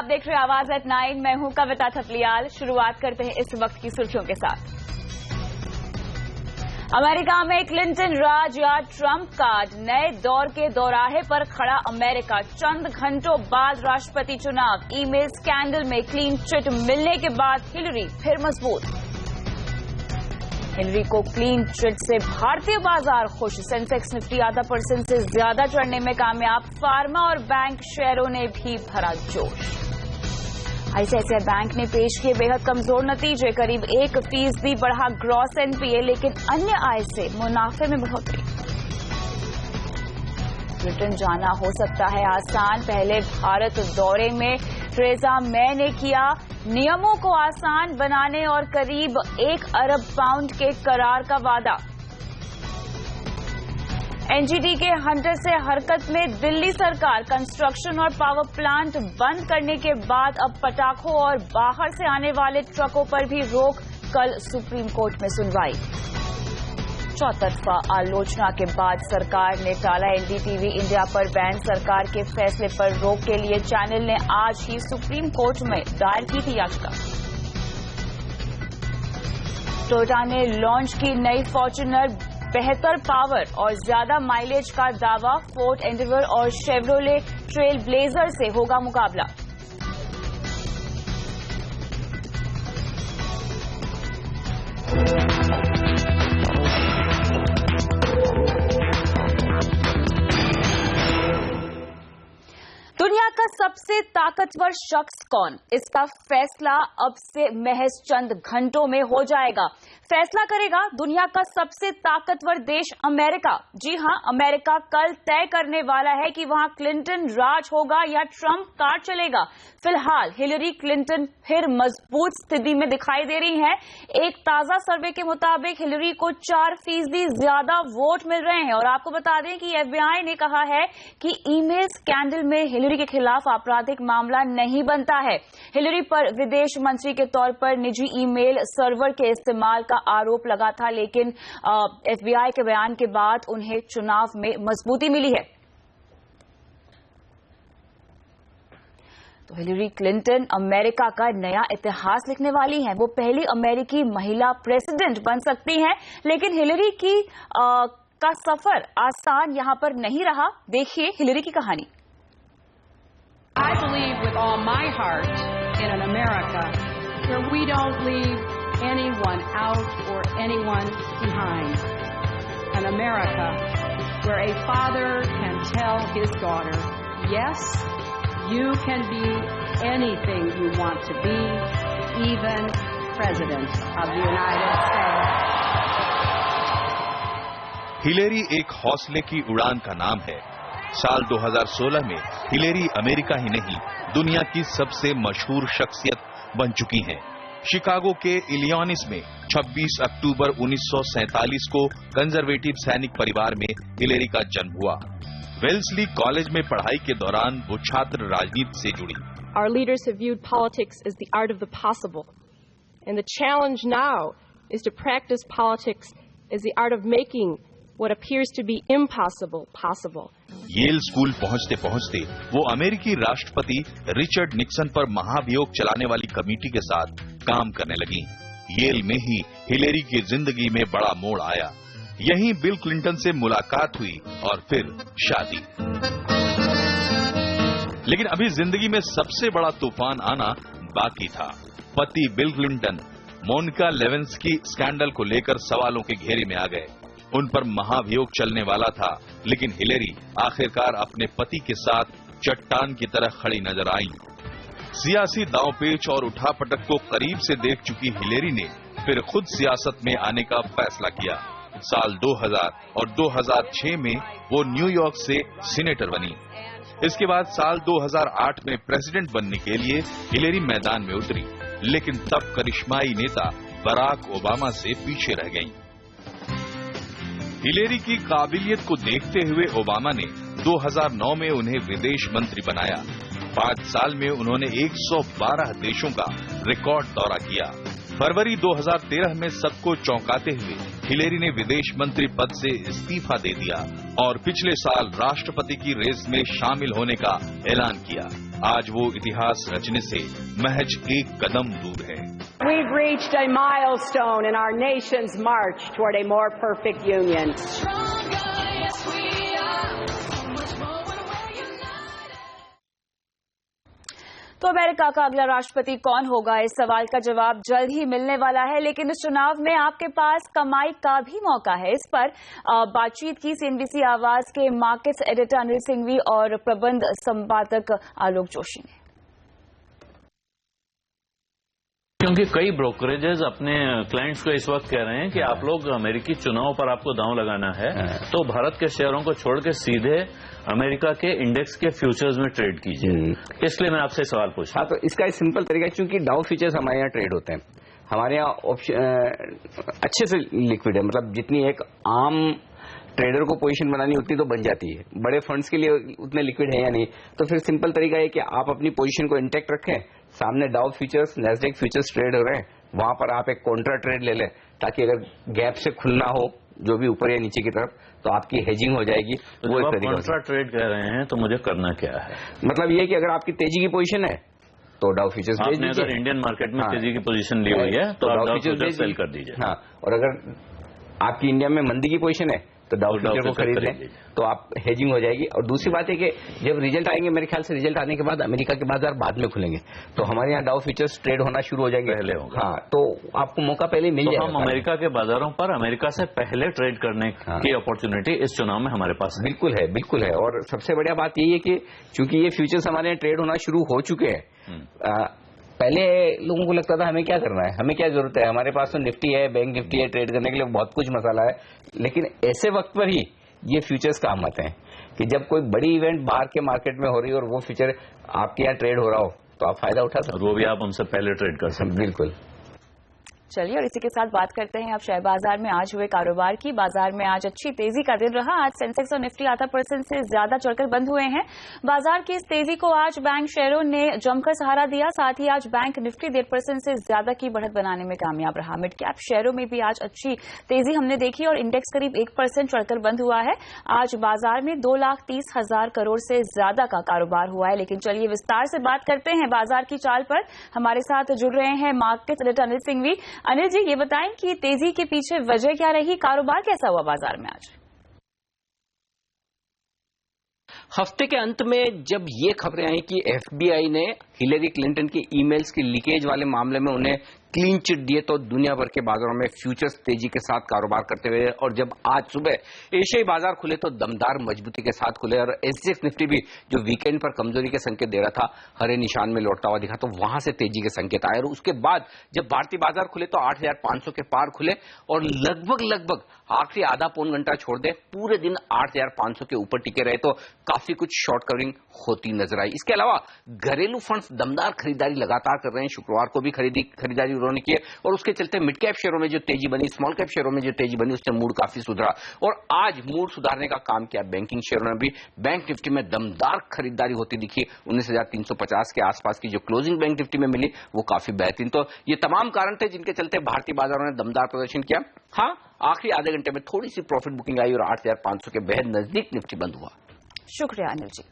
आप देख रहे हैं आवाज एट 9। मैं हूं कविता थपलियाल। शुरुआत करते हैं इस वक्त की सुर्खियों के साथ। अमेरिका में क्लिंटन राज या ट्रंप का नए दौर के दौराहे पर खड़ा अमेरिका। चंद घंटों बाद राष्ट्रपति चुनाव। ईमेल स्कैंडल में क्लीन चिट मिलने के बाद हिलरी फिर मजबूत। हिलरी को क्लीन चिट से भारतीय बाजार खुश। सेंसेक्स निफ्टी %% से ज्यादा चढ़ने में कामयाब। फार्मा और बैंक शेयरों ने भी भरा जोश। आईसीआईसीआई बैंक ने पेश किए बेहद कमजोर नतीजे। करीब 1% बढ़ा ग्रॉस एनपीए, लेकिन अन्य आय से मुनाफे में बढ़ोतरी। ब्रिटेन जाना हो सकता है आसान। पहले भारत दौरे में थेरेसा मे ने किया नियमों को आसान बनाने और करीब 1 अरब पाउंड के करार का वादा। एनजीटी के हंटर से हरकत में दिल्ली सरकार। कंस्ट्रक्शन और पावर प्लांट बंद करने के बाद अब पटाखों और बाहर से आने वाले ट्रकों पर भी रोक। कल सुप्रीम कोर्ट में सुनवाई। चौतरफा आलोचना के बाद सरकार ने टाला एनडीटीवी इंडिया पर बैन। सरकार के फैसले पर रोक के लिए चैनल ने आज ही सुप्रीम कोर्ट में दायर की थी याचिका। टोयोटा ने लॉन्च की नई फॉर्च्यूनर। बेहतर पावर और ज्यादा माइलेज का दावा। फोर्ड एंडेवर और शेवरोले ट्रेल ब्लेजर से होगा मुकाबला। दुनिया का सबसे ताकतवर शख्स कौन? इसका फैसला अब से महज चंद घंटों में हो जाएगा। फैसला करेगा दुनिया का सबसे ताकतवर देश अमेरिका। जी हां, अमेरिका कल तय करने वाला है कि वहां क्लिंटन राज होगा या ट्रंप कार चलेगा। फिलहाल हिलरी क्लिंटन फिर मजबूत स्थिति में दिखाई दे रही हैं। एक ताजा सर्वे के मुताबिक हिलरी को 4% ज्यादा वोट मिल रहे हैं। और आपको बता दें कि एफबीआई ने कहा है कि ईमेल स्कैंडल में हिलरी के खिलाफ आपराधिक मामला नहीं बनता है। हिलरी पर विदेश मंत्री के तौर पर निजी ईमेल सर्वर के इस्तेमाल का आरोप लगा था, लेकिन एफबीआई के बयान के बाद उन्हें चुनाव में मजबूती मिली है। तो हिलरी क्लिंटन अमेरिका का नया इतिहास लिखने वाली हैं। वो पहली अमेरिकी महिला प्रेसिडेंट बन सकती हैं। लेकिन हिलरी का सफर आसान यहां पर नहीं रहा। देखिए हिलरी की कहानी। I believe with all my heart in an America where we don't leave anyone out or anyone behind. An America where a father can tell his daughter, yes, you can be anything you want to be, even President of the United States. Hillary एक हौसले की उड़ान का नाम है। साल 2016 में Hillary America ही नहीं, दुनिया की सबसे मशहूर शख्सियत बन चुकी हैं। शिकागो के इलियॉनिस में 26 अक्टूबर 1947 को कंजर्वेटिव सैनिक परिवार में हिलेरी का जन्म हुआ। वेल्सली कॉलेज में पढ़ाई के दौरान वो छात्र राजनीति से जुड़ी। Our leaders have viewed politics as the art of the possible, and the challenge now is to practice politics as the art of making what appears to be impossible possible. Yale school पहुंचते पहुंचते वो अमेरिकी राष्ट्रपति Richard Nixon पर महाभियोग चलाने वाली committee के साथ काम करने लगी। येल में ही हिलेरी की जिंदगी में बड़ा मोड़ आया। यहीं बिल क्लिंटन से मुलाकात हुई और फिर शादी। लेकिन अभी जिंदगी में सबसे बड़ा तूफान आना बाकी था। पति bill Clinton Monika Lewinsky scandal को लेकर सवालों के घेरे में आ गए। उन पर महाभियोग चलने वाला था, लेकिन हिलेरी आखिरकार अपने पति के साथ चट्टान की तरह खड़ी नजर आई। सियासी दांवपेच और उठापटक को करीब से देख चुकी हिलेरी ने फिर खुद सियासत में आने का फैसला किया। साल 2000 और 2006 में वो न्यूयॉर्क से सीनेटर बनी। इसके बाद साल 2008 में प्रेसिडेंट बनने के लिए हिलेरी मैदान में उतरी, लेकिन तब करिश्माई नेता बराक ओबामा से पीछे रह गईं। हिलेरी की काबिलियत को देखते हुए ओबामा ने 2009 में उन्हें विदेश मंत्री बनाया। 5 साल में उन्होंने 112 देशों का रिकॉर्ड दौरा किया। फरवरी 2013 में सबको चौंकाते हुए हिलेरी ने विदेश मंत्री पद से इस्तीफा दे दिया और पिछले साल राष्ट्रपति की रेस में शामिल होने का ऐलान किया। आज वो इतिहास रचने से महज एक कदम दूर है। We've reached a milestone in our nation's march toward a more perfect union. तो अमेरिका का अगला राष्ट्रपति कौन होगा, इस सवाल का जवाब जल्द ही मिलने वाला है, लेकिन इस चुनाव में आपके पास कमाई का भी मौका है। इस पर बातचीत की CNBC आवाज के मार्केट्स एडिटर अनिल सिंघवी और प्रबंध संपादक आलोक जोशी ने। क्योंकि कई ब्रोकरेजेस अपने क्लाइंट्स को इस वक्त कह रहे हैं कि आप लोग अमेरिकी चुनाव पर आपको दांव लगाना है तो भारत के शेयरों को छोड़ के सीधे अमेरिका के इंडेक्स के फ्यूचर्स में ट्रेड कीजिए। इसलिए मैं आपसे सवाल पूछा। हाँ, तो इसका एक सिंपल तरीका है, क्योंकि डाउ फ्यूचर्स हमारे यहाँ ट्रेड होते हैं, हमारे यहाँ अच्छे से लिक्विड है, मतलब जितनी एक आम ट्रेडर को पोजीशन बनानी उतनी तो बन जाती है, बड़े फंड्स के लिए उतने लिक्विड है या नहीं। तो फिर सिंपल तरीका है कि आप अपनी पोजीशन को इंटैक्ट रखें, सामने Dow futures Nasdaq futures trade हो रहे हैं, वहां पर आप एक कॉन्ट्रा ट्रेड ले लें, ताकि अगर गैप से खुलना हो जो भी ऊपर या नीचे की तरफ, तो आपकी हेजिंग हो जाएगी। तो वो एक तरीका। कॉन्ट्रा ट्रेड कह रहे हैं तो मुझे करना क्या है? मतलब ये कि अगर आपकी तेजी की पोजीशन है तो डाउ फ्यूचर्स आपने अगर इंडियन मार्केट में तेजी की पोजीशन ली हुई है तो आप डाउ फ्यूचर्स सेल कर दीजिए। हाँ, और अगर आपकी इंडिया में मंदी की पोजीशन है तो डाउ फ्यूचर को खरीद लें, तो आप हेजिंग हो जाएगी। और दूसरी बात है कि जब रिजल्ट आएंगे, मेरे ख्याल से रिजल्ट आने के बाद अमेरिका के बाजार बाद में खुलेंगे, तो हमारे यहाँ डाउ फ्यूचर्स ट्रेड होना शुरू हो जाएंगे पहले होगा। हाँ, तो आपको मौका पहले मिल जाएगा। हम अमेरिका के बाजारों पर अमेरिका से पहले ट्रेड करने की अपॉर्चुनिटी इस चुनाव में हमारे पास है। बिल्कुल है, बिल्कुल है। और सबसे बढ़िया बात यही है कि चूंकि ये फ्यूचर्स हमारे यहाँ ट्रेड होना शुरू हो चुके हैं, पहले लोगों को लगता था हमें क्या करना है, हमें क्या जरूरत है, हमारे पास तो निफ्टी है, बैंक निफ्टी है, ट्रेड करने के लिए बहुत कुछ मसाला है। लेकिन ऐसे वक्त पर ही ये फ्यूचर्स काम आते हैं कि जब कोई बड़ी इवेंट बाहर के मार्केट में हो रही है और वो फ्यूचर आपके यहाँ ट्रेड हो रहा हो, तो आप फायदा उठा सकते, वो भी आप उनसे पहले ट्रेड कर सकते। बिल्कुल। चलिए, और इसी के साथ बात करते हैं अब शेयर बाजार में आज हुए कारोबार की। बाजार में आज अच्छी तेजी का दिन रहा। आज सेंसेक्स और निफ्टी आधा % से ज्यादा चढ़कर बंद हुए हैं। बाजार की इस तेजी को आज बैंक शेयरों ने जमकर सहारा दिया। साथ ही आज बैंक निफ्टी 1.5% से ज्यादा की बढ़त बनाने में कामयाब रहा। मिड कैप शेयरों में भी आज अच्छी तेजी हमने देखी और इंडेक्स करीब 1% चढ़कर बंद हुआ है। आज बाजार में 2,30,000 करोड़ से ज्यादा का कारोबार हुआ है। लेकिन चलिए विस्तार से बात करते हैं बाजार की चाल पर। हमारे साथ जुड़ रहे हैं मार्केट एडिटर अनिल सिंघवी। अनिल जी, ये बताएं कि तेजी के पीछे वजह क्या रही, कारोबार कैसा हुआ बाजार में आज? हफ्ते के अंत में जब ये खबरें आई कि FBI ने हिलेरी क्लिंटन की ईमेल्स की लीकेज वाले मामले में उन्हें क्लीन चिट दिए, तो दुनिया भर के बाजारों में फ्यूचर्स तेजी के साथ कारोबार करते हुए, और जब आज सुबह एशियाई बाजार खुले तो दमदार मजबूती के साथ खुले, और SGX निफ्टी भी जो वीकेंड पर कमजोरी के संकेत दे रहा था, हरे निशान में लौटता हुआ दिखा, तो वहां से तेजी के संकेत आए। और उसके बाद जब भारतीय बाजार खुले तो 8,500 के पार खुले और लगभग आखिरी आधा पौन घंटा छोड़ दे पूरे दिन 8,500 के ऊपर टिके रहे, तो काफी कुछ शॉर्ट कवरिंग होती नजर आई। इसके अलावा घरेलू फंड्स दमदार खरीदारी लगातार कर रहे हैं। शुक्रवार को भी खरीदारी उन्होंने की और उसके चलते मिड कैप शेयरों में जो तेजी बनी, स्मॉल कैप शेयरों में जो तेजी बनी, उससे मूड काफी सुधरा। और आज मूड सुधारने का काम किया बैंकिंग शेयरों ने भी। बैंक निफ्टी में दमदार खरीदारी होती दिखी। 19,350 के आसपास की जो क्लोजिंग बैंक निफ्टी में मिली वो काफी बेहतरीन। तो ये तमाम कारण थे जिनके चलते भारतीय बाजारों ने दमदार प्रदर्शन किया। हाँ, आखिरी आधे घंटे में थोड़ी सी प्रॉफिट बुकिंग आई और 8,500 के बेहद नजदीक निफ्टी बंद हुआ। शुक्रिया अनिल जी।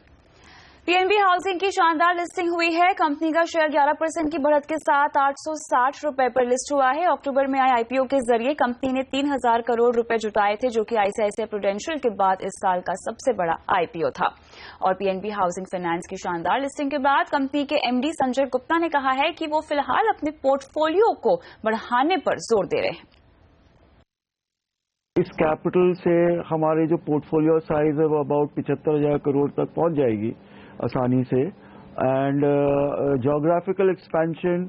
पीएनबी हाउसिंग की शानदार लिस्टिंग हुई है। कंपनी का शेयर 11% की बढ़त के साथ 860 रुपए पर लिस्ट हुआ है। अक्टूबर में आए आईपीओ के जरिए कंपनी ने 3,000 करोड़ रुपए जुटाए थे, जो कि आईसीआईसीआई प्रूडेंशियल के बाद इस साल का सबसे बड़ा आईपीओ था। और पीएनबी हाउसिंग फाइनेंस की शानदार लिस्टिंग के बाद कंपनी के एमडी संजय गुप्ता ने कहा है कि वो फिलहाल अपने पोर्टफोलियो को बढ़ाने पर जोर दे रहे हैं। इस कैपिटल से हमारे जो पोर्टफोलियो साइज है वो अबाउट 75,000 करोड़ तक पहुंच जाएगी आसानी से। And geographical expansion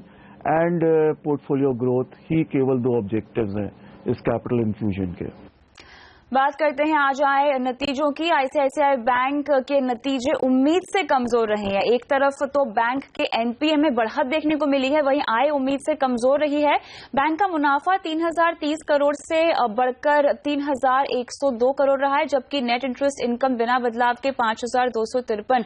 and portfolio growth ही केवल 2 ऑब्जेक्टिव्स हैं इस कैपिटल इन्फ्यूजन के। बात करते हैं आज आए नतीजों की। आईसीआईसीआई बैंक के नतीजे उम्मीद से कमजोर रहे हैं। एक तरफ तो बैंक के एनपीए में बढ़त देखने को मिली है, वहीं आय उम्मीद से कमजोर रही है। बैंक का मुनाफा 3,030 करोड़ से बढ़कर 3,102 करोड़ रहा है, जबकि नेट इंटरेस्ट इनकम बिना बदलाव के 5,253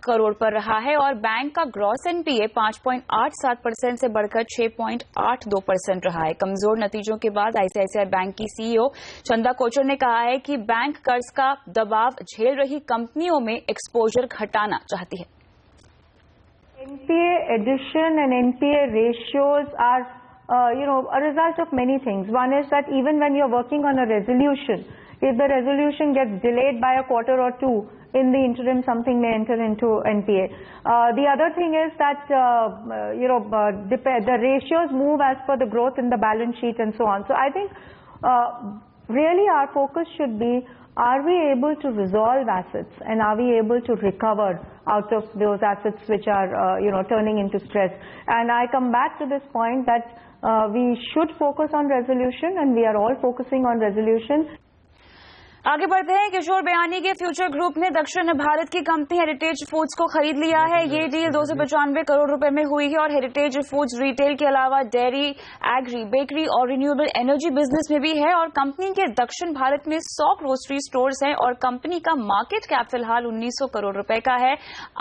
करोड़ पर रहा है। और बैंक का ग्रॉस एनपीए 5.87% से बढ़कर 6.82% रहा है। कमजोर नतीजों के बाद आईसीआईसीआई बैंक की सीईओ चंदा कोचर ने कहा है कि बैंक कर्ज का दबाव झेल रही कंपनियों में एक्सपोजर घटाना चाहती है। NPA addition and NPA ratios are, a result of many things. One is that even when you're working on a resolution, if the resolution gets delayed by a quarter or two, in the interim something may enter into NPA. The other thing is that, the ratios move as per the growth in the balance sheet and so on. So I think really our focus should be, are we able to resolve assets and are we able to recover out of those assets which are, turning into stress? And I come back to this point that we should focus on resolution, and we are all focusing on resolution. आगे बढ़ते हैं। किशोर बयानी के future group ने दक्षिण भारत की company heritage foods को खरीद लिया है। ये डील 295 करोड़ रुपए में हुई है और हेरिटेज फूड्स रिटेल के अलावा डेयरी, एग्री, बेकरी और रिन्यूएबल एनर्जी बिजनेस में भी है। और कंपनी के दक्षिण भारत में 100 ग्रोसरी स्टोर्स हैं और कंपनी का मार्केट कैप फिलहाल 1900 करोड़ रुपए का है।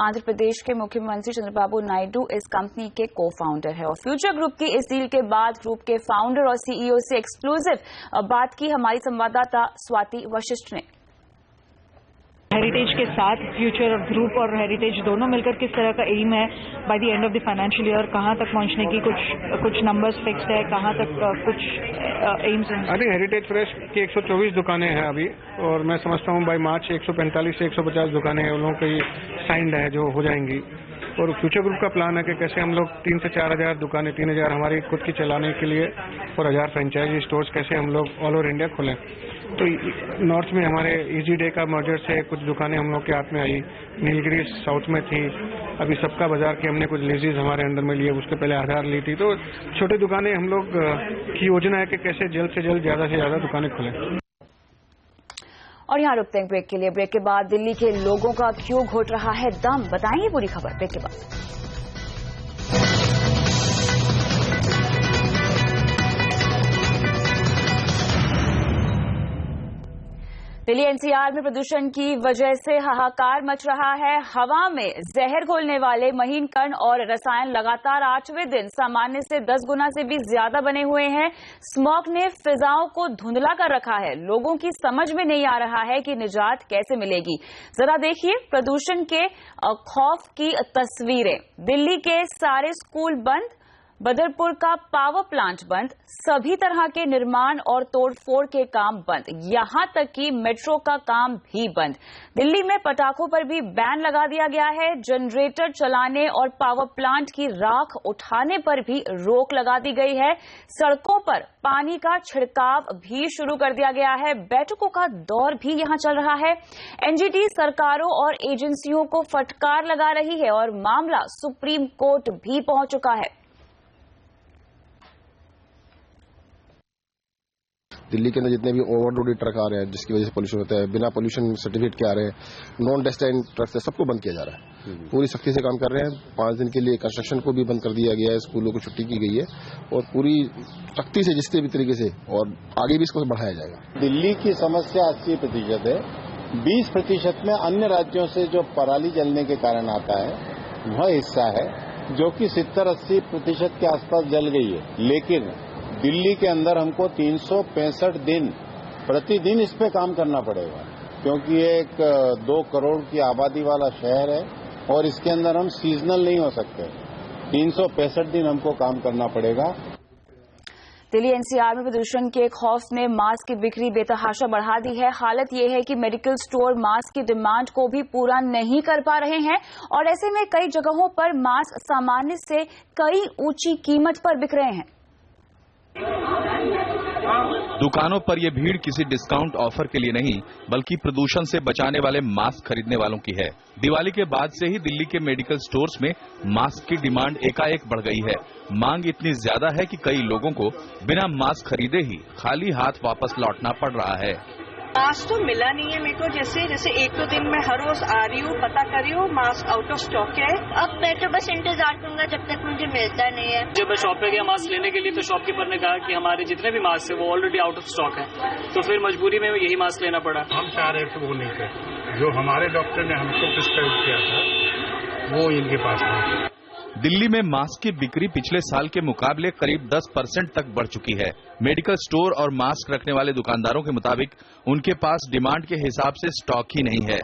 आंध्र प्रदेश के मुख्यमंत्री चंद्रबाबू नायडू इस कंपनी के को फाउंडर है। और फ्यूचर ग्रुप की इस डील के बाद ग्रुप के फाउंडर और सीईओ से एक्सक्लूसिव बात की हमारी संवाददाता स्वाति वशिष्ठ ने। हेरिटेज के साथ फ्यूचर ग्रुप और हेरिटेज दोनों मिलकर किस तरह का एम है by the end of the financial year, कहां तक पहुंचने की कुछ नंबर्स फिक्स्ड है, कहां तक कुछ एम्स हैं? आई थिंक हेरिटेज फ्रेश की 124 दुकानें हैं अभी, और मैं समझता हूं बाय मार्च 145 से 150 दुकानें उन लोगों की साइंड है जो हो जाएंगी। और फ्यूचर ग्रुप का प्लान है कि कैसे हम लोग 3 से 4 हजार दुकानें, 3000 हमारी खुद की चलाने के लिए और 1000 फ्रेंचाइजी स्टोर्स कैसे हम लोग ऑल ओवर इंडिया खोलें। तो नॉर्थ में हमारे इजी डे का मर्जर से कुछ दुकानें हम लोग के हाथ में आई, नीलगिरी साउथ में थी, अभी सबका बाजार की हमने कुछ लीजेज हमारे अंडर में लिए, उसके पहले 1000 ली थी। तो छोटी दुकानें हम लोग की योजना है कि कैसे जल्द से जल्द ज्यादा से ज्यादा दुकानें खोलें। और यहाँ रुकते हैं ब्रेक के लिए। ब्रेक के बाद दिल्ली के लोगों का क्यों घुट रहा है दम, बताएंगे पूरी खबर ब्रेक के बाद। दिल्ली एनसीआर में प्रदूषण की वजह से हाहाकार मच रहा है। हवा में जहर घोलने वाले महीन कण और रसायन लगातार 8वें दिन सामान्य से 10 गुना से भी ज्यादा बने हुए हैं। स्मॉग ने फिजाओं को धुंधला कर रखा है। लोगों की समझ में नहीं आ रहा है कि निजात कैसे मिलेगी। जरा देखिए प्रदूषण के खौफ की तस्वीरें। दिल्ली के सारे स्कूल बंद, बदरपुर का पावर प्लांट बंद, सभी तरह के निर्माण और तोड़फोड़ के काम बंद, यहां तक कि मेट्रो का काम भी बंद। दिल्ली में पटाखों पर भी बैन लगा दिया गया है। जनरेटर चलाने और पावर प्लांट की राख उठाने पर भी रोक लगा दी गई है। सड़कों पर पानी का छिड़काव भी शुरू कर दिया गया है। बैठकों का दौर भी यहां चल रहा है। एनजीटी सरकारों और एजेंसियों को फटकार लगा रही है और मामला सुप्रीम कोर्ट भी पहुंच चुका है। दिल्ली के अंदर जितने भी ओवरलोडेड ट्रक आ रहे हैं जिसकी वजह से पोल्यूशन होता है, बिना पोल्यूशन सर्टिफिकेट के आ रहे हैं, नॉन डेस्टाइन ट्रक्स है, सबको बंद किया जा रहा है। पूरी सख्ती से काम कर रहे हैं। 5 दिन के लिए कंस्ट्रक्शन को भी बंद कर दिया गया है, स्कूलों को छुट्टी की गई है और पूरी सख्ती से जिससे भी तरीके से और आगे भी इसको बढ़ाया जाएगा। दिल्ली की समस्या 80% है। 20% में अन्य राज्यों से जो पराली जलने के कारण आता है वह हिस्सा है जो कि 70-80% के आसपास जल गई है। लेकिन दिल्ली के अंदर हमको 365 दिन प्रतिदिन इस पे काम करना पड़ेगा, क्योंकि ये एक 2 करोड़ की आबादी वाला शहर है और इसके अंदर हम सीजनल नहीं हो सकते। 365 दिन हमको काम करना पड़ेगा। दिल्ली एनसीआर में प्रदूषण के खौफ ने मास्क की बिक्री बेतहाशा बढ़ा दी है। हालत यह है कि मेडिकल स्टोर मास्क की डिमांड को भी पूरा नहीं कर पा रहे हैं और ऐसे में कई जगहों पर मास्क सामान्य से कई ऊंची कीमत पर बिक रहे हैं। दुकानों पर यह भीड़ किसी डिस्काउंट ऑफर के लिए नहीं बल्कि प्रदूषण से बचाने वाले मास्क खरीदने वालों की है। दिवाली के बाद से ही दिल्ली के मेडिकल स्टोर्स में मास्क की डिमांड एकाएक बढ़ गई है। मांग इतनी ज्यादा है कि कई लोगों को बिना मास्क खरीदे ही खाली हाथ वापस लौटना पड़ रहा है। मास्क तो मिला नहीं है मेरे को। जैसे 1-2 दिन में हर रोज आ रही हूँ, पता कर रही हूँ, मास्क आउट ऑफ स्टॉक है। अब मैं तो बस इंतजार करूंगा जब तक मुझे मिलता नहीं है। जब मैं शॉप पे गया मास्क लेने के लिए तो शॉपकीपर ने कहा कि हमारे जितने भी मास्क है वो ऑलरेडी आउट ऑफ स्टॉक है, तो फिर मजबूरी में यही मास्क लेना पड़ा। हम चाह रहे थे वो नहीं थे, जो हमारे डॉक्टर ने हमको प्रिस्क्राइब किया था वो इनके पास था। दिल्ली में मास्क की बिक्री पिछले साल के मुकाबले करीब 10% तक बढ़ चुकी है। मेडिकल स्टोर और मास्क रखने वाले दुकानदारों के मुताबिक उनके पास डिमांड के हिसाब से स्टॉक ही नहीं है।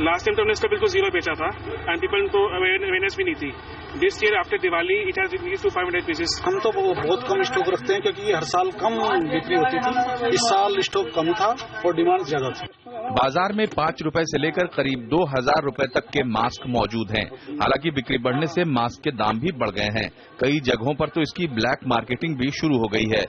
लास्ट टाइम तो हमने इसका बिल्कुल जीरो बेचा था एंड पीपल को अवेयरनेस भी नहीं थी। This year after Diwali it has increased to 500 pieces. हम तो बहुत कम स्टॉक रखते हैं क्योंकि हर साल कम बिक्री होती थी, इस साल स्टॉक कम था और डिमांड ज्यादा थी। बाजार में 5 रुपए से लेकर करीब 2000 रुपए तक के मास्क मौजूद हैं। हालांकि बिक्री बढ़ने से मास्क के दाम भी बढ़ गए हैं। कई जगहों पर तो इसकी ब्लैक मार्केटिंग भी शुरू हो गई है।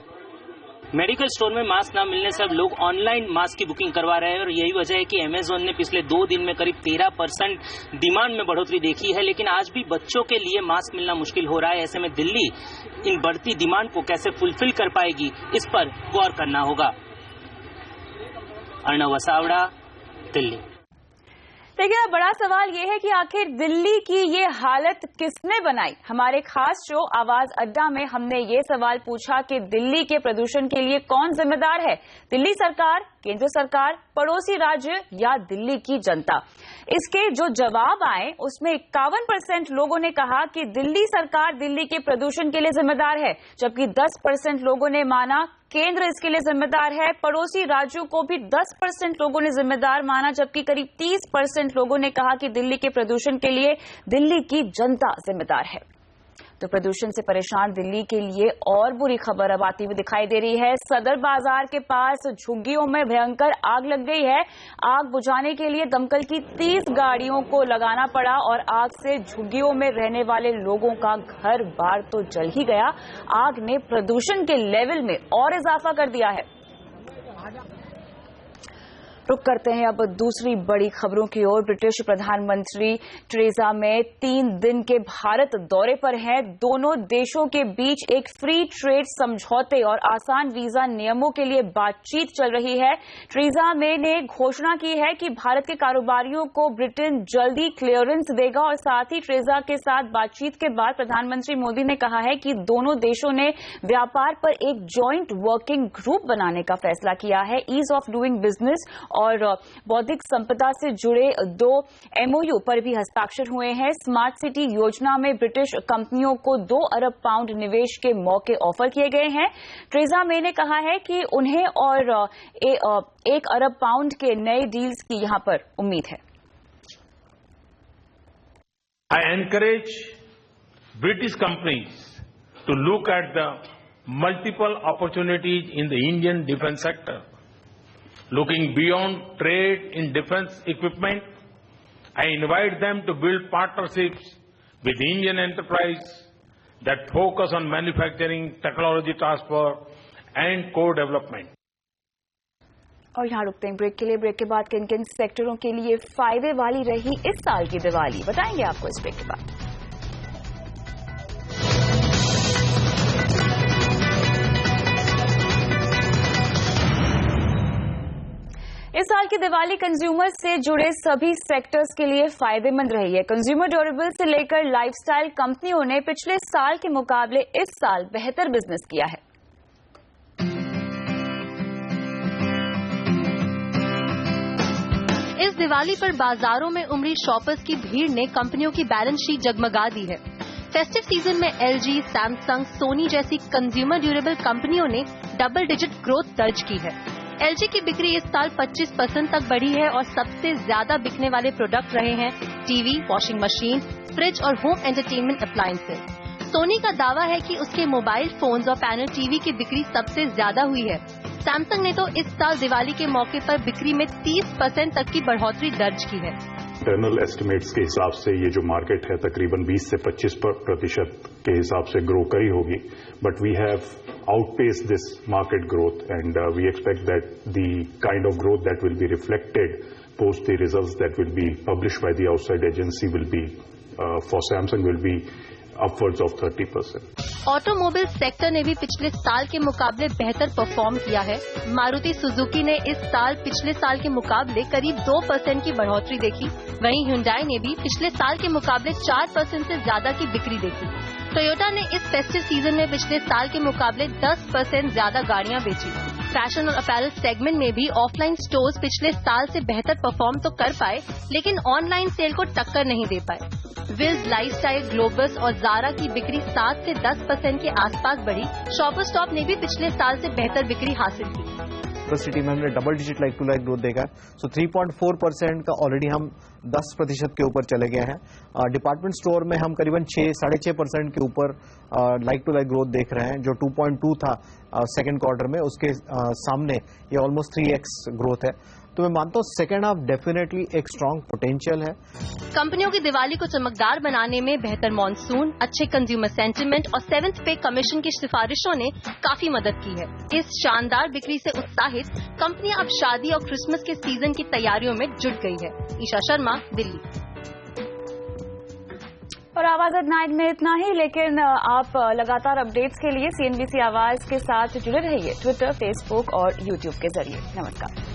मेडिकल स्टोर में मास्क न मिलने से अब लोग ऑनलाइन मास्क की बुकिंग करवा रहे हैं और यही वजह है कि अमेजोन ने पिछले 2 दिन में करीब 13% डिमांड में बढ़ोतरी देखी है। लेकिन आज भी बच्चों के लिए मास्क मिलना मुश्किल हो रहा है। ऐसे में दिल्ली इन बढ़ती डिमांड को कैसे फुलफिल कर पाएगी, इस पर गौर करना होगा। अर्णव वसावड़ा, दिल्ली। देखिए, बड़ा सवाल ये है कि आखिर दिल्ली की ये हालत किसने बनाई। हमारे खास शो आवाज अड्डा में हमने ये सवाल पूछा कि दिल्ली के प्रदूषण के लिए कौन जिम्मेदार है, दिल्ली सरकार, केंद्र सरकार, पड़ोसी राज्य या दिल्ली की जनता। इसके जो जवाब आए उसमें 51% लोगों ने कहा कि दिल्ली सरकार दिल्ली के प्रदूषण के लिए जिम्मेदार है, जबकि 10% लोगों ने माना केंद्र इसके लिए जिम्मेदार है। पड़ोसी राज्यों को भी 10% लोगों ने जिम्मेदार माना, जबकि करीब 30% लोगों ने कहा कि दिल्ली के प्रदूषण के लिए दिल्ली की जनता जिम्मेदार है। तो प्रदूषण से परेशान दिल्ली के लिए और बुरी खबर अब आती हुई दिखाई दे रही है। सदर बाजार के पास झुग्गियों में भयंकर आग लग गई है। आग बुझाने के लिए दमकल की 30 गाड़ियों को लगाना पड़ा और आग से झुग्गियों में रहने वाले लोगों का घर बार तो जल ही गया। आग ने प्रदूषण के लेवल में और इजाफा कर दिया है। रुक करते हैं अब दूसरी बड़ी खबरों की ओर। ब्रिटिश प्रधानमंत्री टेरेसा मे 3 दिन के भारत दौरे पर हैं। दोनों देशों के बीच एक फ्री ट्रेड समझौते और आसान वीजा नियमों के लिए बातचीत चल रही है। टेरेसा मे ने घोषणा की है कि भारत के कारोबारियों को ब्रिटेन जल्दी क्लियरेंस देगा और साथ ही टेरेसा के साथ बातचीत के बाद प्रधानमंत्री मोदी ने कहा है कि दोनों देशों ने व्यापार पर एक जॉइंट वर्किंग ग्रुप बनाने का फैसला किया है। ईज ऑफ डूइंग बिजनेस और बौद्धिक संपदा से जुड़े 2 MOU पर भी हस्ताक्षर हुए हैं। स्मार्ट सिटी योजना में ब्रिटिश कंपनियों को 2 अरब पाउंड निवेश के मौके ऑफर किए गए हैं। टेरेसा मे ने कहा है कि उन्हें और 1 अरब पाउंड के नए डील्स की यहां पर उम्मीद है। I encourage British companies to look at the multiple opportunities in the Indian defence sector. Looking beyond trade in defense equipment, I invite them to build partnerships with Indian enterprise that focus on manufacturing, technology transfer and co-development. और यहाँ रुकते हैं break के लिए। Break के बाद किन किन सेक्टरों के लिए फायदे वाली रही इस साल की दिवाली, बताएंगे आपको इस ब्रेक के बाद। इस साल की दिवाली कंज्यूमर से जुड़े सभी सेक्टर्स के लिए फायदेमंद रही है। कंज्यूमर ड्यूरेबल से लेकर लाइफस्टाइल कंपनियों ने पिछले साल के मुकाबले इस साल बेहतर बिजनेस किया है। इस दिवाली पर बाजारों में उमड़ी शॉपर्स की भीड़ ने कंपनियों की बैलेंस शीट जगमगा दी है। फेस्टिव सीजन में LG, सैमसंग, सोनी जैसी कंज्यूमर ड्यूरेबल कंपनियों ने डबल डिजिट ग्रोथ दर्ज की है। LG की बिक्री इस साल 25% तक बढ़ी है और सबसे ज्यादा बिकने वाले प्रोडक्ट रहे हैं टीवी, वॉशिंग मशीन, फ्रिज और होम एंटरटेनमेंट अप्लायंसेज। सोनी का दावा है कि उसके मोबाइल फोन्स और पैनल टीवी की बिक्री सबसे ज्यादा हुई है। सैमसंग ने तो इस साल दिवाली के मौके पर बिक्री में 30% तक की बढ़ोतरी दर्ज की है। इंटरनल एस्टिमेट्स के हिसाब से ये जो मार्केट है तकरीबन 20 से 25% के हिसाब से ग्रो करी होगी, but we have outpaced this market growth and we expect that the kind of growth that will be reflected post the results that will be published by the outside agency will be for Samsung will be upwards of 30%. Automobile sector ने भी पिछले साल के मुकाबले बेहतर perform किया है। Maruti Suzuki ने इस साल पिछले साल के मुकाबले करीब 2% की बढ़ोतरी देखी। वहीं Hyundai ने भी पिछले साल के मुकाबले 4% से ज्यादा की बिक्री देखी। टोयोटा ने इस फेस्टिव सीजन में पिछले साल के मुकाबले 10% ज्यादा गाड़ियां बेची। फैशन और अपैरल सेगमेंट में भी ऑफलाइन स्टोर्स पिछले साल से बेहतर परफॉर्म तो कर पाए, लेकिन ऑनलाइन सेल को टक्कर नहीं दे पाए। विल्स, लाइफस्टाइल, ग्लोबस और जारा की बिक्री 7 से 10% के आसपास बढ़ी। शॉपर स्टॉप ने भी पिछले साल से बेहतर बिक्री हासिल की। एक्सप्रेस सिटी में हमने double digit like to like growth देखा है। सो 3.4% का ऑलरेडी हम 10% के ऊपर चले गए हैं। डिपार्टमेंट स्टोर में हम करीबन 6.5% के ऊपर लाइक टू लाइक ग्रोथ देख रहे हैं, जो 2.2 था सेकेंड क्वार्टर में, उसके सामने ये ऑलमोस्ट 3x ग्रोथ है। तो मैं मानता हूँ सेकेंड हाफ डेफिनेटली एक स्ट्रॉन्ग पोटेंशियल है। कंपनियों की दिवाली को चमकदार बनाने में बेहतर मॉनसून, अच्छे कंज्यूमर सेंटिमेंट और 7th पे कमीशन की सिफारिशों ने काफी मदद की है। इस शानदार बिक्री से उत्साहित कंपनियां अब शादी और क्रिसमस के सीजन की तैयारियों में जुट गई है। ईशा शर्मा, दिल्ली। और आवाज एट नाइट में इतना ही, लेकिन आप लगातार अपडेट्स के लिए CNBC आवाज के साथ जुड़े रहिए ट्विटर, फेसबुक और यूट्यूब के जरिए। नमस्कार।